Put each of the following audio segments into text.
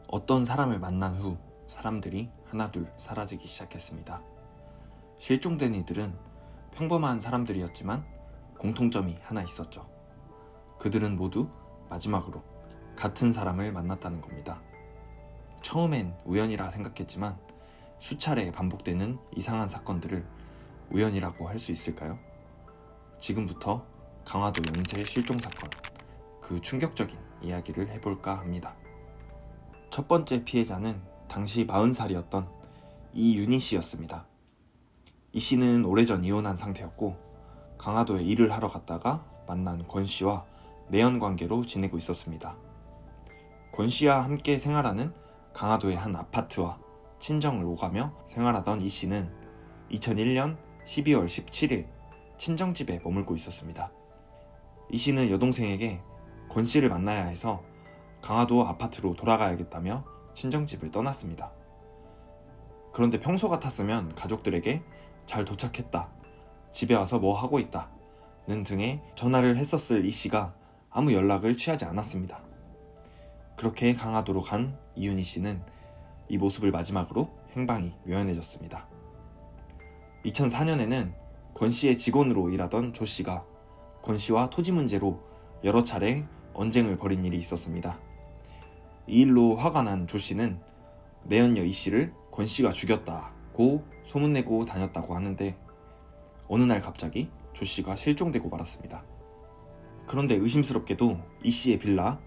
어떤 사람을 만난 후 사람들이 하나둘 사라지기 시작했습니다. 실종된 이들은 평범한 사람들이었지만 공통점이 하나 있었죠. 그들은 모두 마지막으로 같은 사람을 만났다는 겁니다. 처음엔 우연이라 생각했지만 수차례 반복되는 이상한 사건들을 우연이라고 할 수 있을까요? 지금부터 강화도 연쇄 실종 사건, 그 충격적인 이야기를 해볼까 합니다. 첫 번째 피해자는 당시 40살이었던 이윤희 씨였습니다. 이 씨는 오래전 이혼한 상태였고 강화도에 일을 하러 갔다가 만난 권 씨와 내연 관계로 지내고 있었습니다. 권 씨와 함께 생활하는 강화도의 한 아파트와 친정을 오가며 생활하던 이 씨는 2001년 12월 17일 친정집에 머물고 있었습니다. 이 씨는 여동생에게 권 씨를 만나야 해서 강화도 아파트로 돌아가야겠다며 친정집을 떠났습니다. 그런데 평소 같았으면 가족들에게 잘 도착했다, 집에 와서 뭐 하고 있다 는 등의 전화를 했었을 이 씨가 아무 연락을 취하지 않았습니다. 그렇게 강화도로 간 이윤희 씨는 이 모습을 마지막으로 행방이 묘연해졌습니다. 2004년에는 권 씨의 직원으로 일하던 조 씨가 권 씨와 토지 문제로 여러 차례 언쟁을 벌인 일이 있었습니다. 이 일로 화가 난 조 씨는 내연녀 이 씨를 권 씨가 죽였다고 소문내고 다녔다고 하는데 어느 날 갑자기 조 씨가 실종되고 말았습니다. 그런데 의심스럽게도 이 씨의 빌라,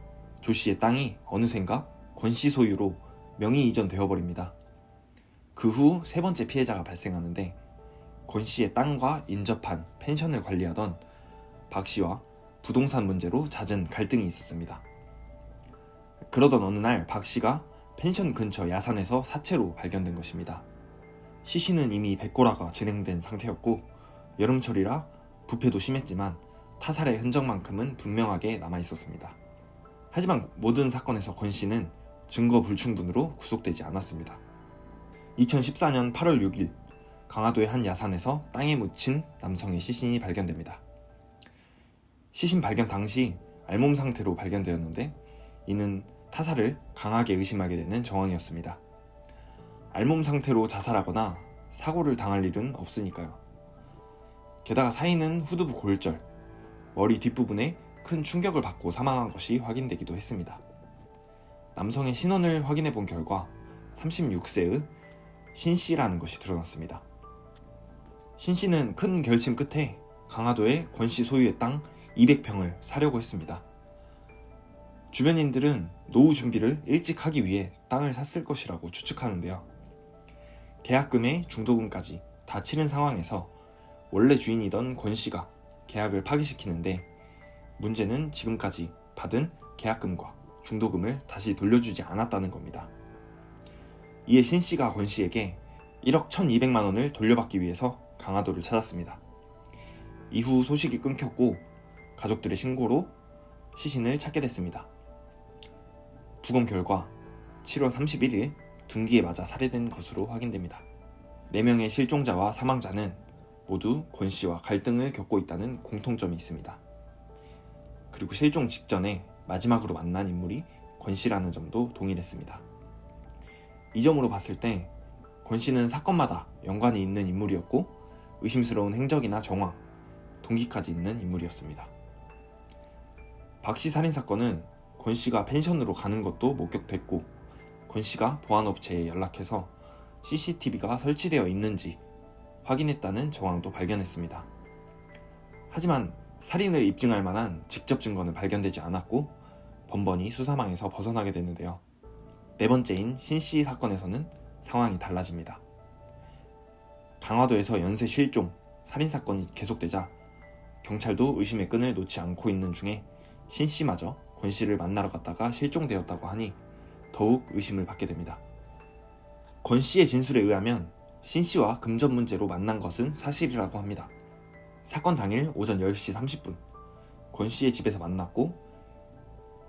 조 씨의 땅이 어느샌가 권 씨 소유로 명의 이전되어 버립니다. 그 후 세 번째 피해자가 발생하는데 권 씨의 땅과 인접한 펜션을 관리하던 박 씨와 부동산 문제로 잦은 갈등이 있었습니다. 그러던 어느 날 박 씨가 펜션 근처 야산에서 사체로 발견된 것입니다. 시신은 이미 백골화가 진행된 상태였고 여름철이라 부패도 심했지만 타살의 흔적만큼은 분명하게 남아있었습니다. 하지만 모든 사건에서 권 씨는 증거 불충분으로 구속되지 않았습니다. 2014년 8월 6일 강화도의 한 야산에서 땅에 묻힌 남성의 시신이 발견됩니다. 시신 발견 당시 알몸 상태로 발견되었는데 이는 타살을 강하게 의심하게 되는 정황이었습니다. 알몸 상태로 자살하거나 사고를 당할 일은 없으니까요. 게다가 사인은 후두부 골절, 머리 뒷부분에 큰 충격을 받고 사망한 것이 확인되기도 했습니다. 남성의 신원을 확인해 본 결과 36세의 신 씨라는 것이 드러났습니다. 신 씨는 큰 결심 끝에 강화도의 권 씨 소유의 땅 200평을 사려고 했습니다. 주변인들은 노후 준비를 일찍 하기 위해 땅을 샀을 것이라고 추측하는데요. 계약금에 중도금까지 다 치른 상황에서 원래 주인이던 권 씨가 계약을 파기시키는데 문제는 지금까지 받은 계약금과 중도금을 다시 돌려주지 않았다는 겁니다. 이에 신 씨가 권 씨에게 1억 1,200만 원을 돌려받기 위해서 강화도를 찾았습니다. 이후 소식이 끊겼고 가족들의 신고로 시신을 찾게 됐습니다. 부검 결과 7월 31일 둔기에 맞아 살해된 것으로 확인됩니다. 4명의 실종자와 사망자는 모두 권 씨와 갈등을 겪고 있다는 공통점이 있습니다. 그리고 실종 직전에 마지막으로 만난 인물이 권 씨라는 점도 동일했습니다. 이 점으로 봤을 때 권 씨는 사건마다 연관이 있는 인물이었고 의심스러운 행적이나 정황, 동기까지 있는 인물이었습니다. 박 씨 살인사건은 권 씨가 펜션으로 가는 것도 목격됐고 권 씨가 보안업체에 연락해서 CCTV가 설치되어 있는지 확인했다는 정황도 발견했습니다. 하지만 살인을 입증할 만한 직접 증거는 발견되지 않았고 번번이 수사망에서 벗어나게 됐는데요. 네 번째인 신 씨 사건에서는 상황이 달라집니다. 강화도에서 연쇄 실종, 살인사건이 계속되자 경찰도 의심의 끈을 놓지 않고 있는 중에 신 씨마저 권 씨를 만나러 갔다가 실종되었다고 하니 더욱 의심을 받게 됩니다. 권 씨의 진술에 의하면 신 씨와 금전 문제로 만난 것은 사실이라고 합니다. 사건 당일 오전 10시 30분 권 씨의 집에서 만났고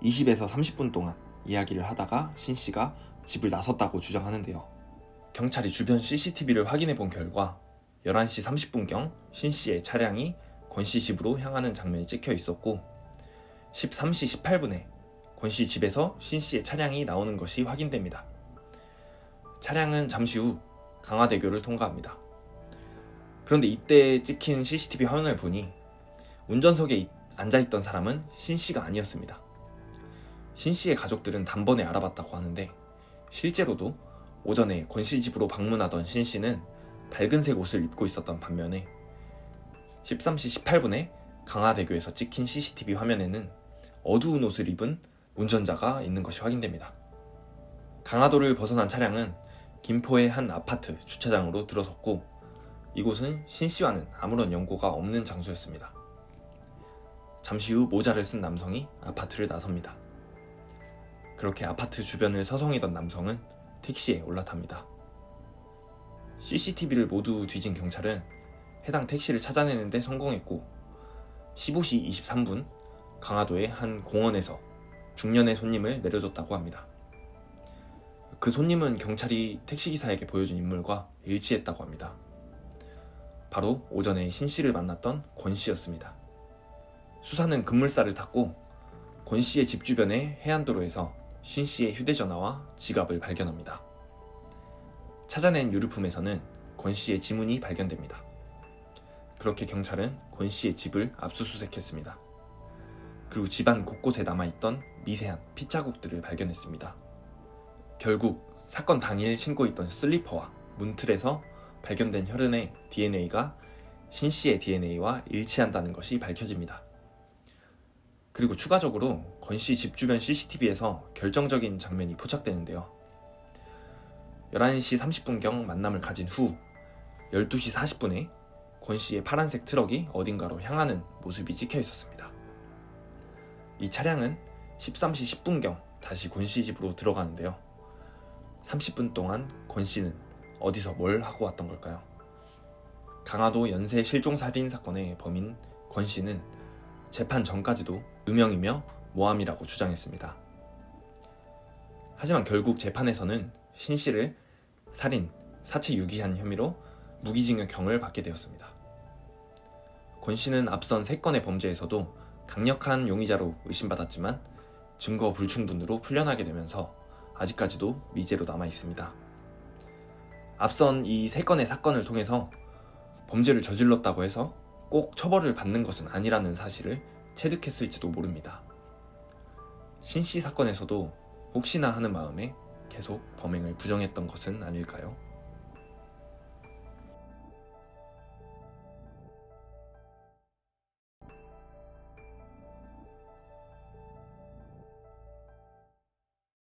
20에서 30분 동안 이야기를 하다가 신 씨가 집을 나섰다고 주장하는데요. 경찰이 주변 CCTV를 확인해 본 결과 11시 30분경 신 씨의 차량이 권 씨 집으로 향하는 장면이 찍혀 있었고 13시 18분에 권 씨 집에서 신 씨의 차량이 나오는 것이 확인됩니다. 차량은 잠시 후 강화대교를 통과합니다. 그런데 이때 찍힌 CCTV 화면을 보니 운전석에 앉아있던 사람은 신 씨가 아니었습니다. 신 씨의 가족들은 단번에 알아봤다고 하는데 실제로도 오전에 권 씨 집으로 방문하던 신 씨는 밝은색 옷을 입고 있었던 반면에 13시 18분에 강화대교에서 찍힌 CCTV 화면에는 어두운 옷을 입은 운전자가 있는 것이 확인됩니다. 강화도를 벗어난 차량은 김포의 한 아파트 주차장으로 들어섰고 이곳은 신 씨와는 아무런 연고가 없는 장소였습니다. 잠시 후 모자를 쓴 남성이 아파트를 나섭니다. 그렇게 아파트 주변을 서성이던 남성은 택시에 올라탑니다. CCTV를 모두 뒤진 경찰은 해당 택시를 찾아내는데 성공했고 15시 23분 강화도의 한 공원에서 중년의 손님을 내려줬다고 합니다. 그 손님은 경찰이 택시기사에게 보여준 인물과 일치했다고 합니다. 바로 오전에 신 씨를 만났던 권 씨였습니다. 수사는 급물살을 탔고 권 씨의 집 주변의 해안도로에서 신 씨의 휴대전화와 지갑을 발견합니다. 찾아낸 유류품에서는 권 씨의 지문이 발견됩니다. 그렇게 경찰은 권 씨의 집을 압수수색했습니다. 그리고 집안 곳곳에 남아있던 미세한 핏자국들을 발견했습니다. 결국 사건 당일 신고 있던 슬리퍼와 문틀에서 발견된 혈흔의 DNA가 신 씨의 DNA와 일치한다는 것이 밝혀집니다. 그리고 추가적으로 권 씨 집 주변 CCTV에서 결정적인 장면이 포착되는데요. 11시 30분경 만남을 가진 후 12시 40분에 권 씨의 파란색 트럭이 어딘가로 향하는 모습이 찍혀 있었습니다. 이 차량은 13시 10분경 다시 권 씨 집으로 들어가는데요. 30분 동안 권 씨는 어디서 뭘 하고 왔던 걸까요? 강화도 연쇄 실종살인 사건의 범인 권 씨는 재판 전까지도 누명이며 모함이라고 주장했습니다. 하지만 결국 재판에서는 신 씨를 살인, 사체 유기한 혐의로 무기징역형을 받게 되었습니다. 권 씨는 앞선 3건의 범죄에서도 강력한 용의자로 의심받았지만 증거 불충분으로 풀려나게 되면서 아직까지도 미제로 남아 있습니다. 앞선 이 3건의 사건을 통해서 범죄를 저질렀다고 해서 꼭 처벌을 받는 것은 아니라는 사실을 체득했을지도 모릅니다. 신 씨 사건에서도 혹시나 하는 마음에 계속 범행을 부정했던 것은 아닐까요?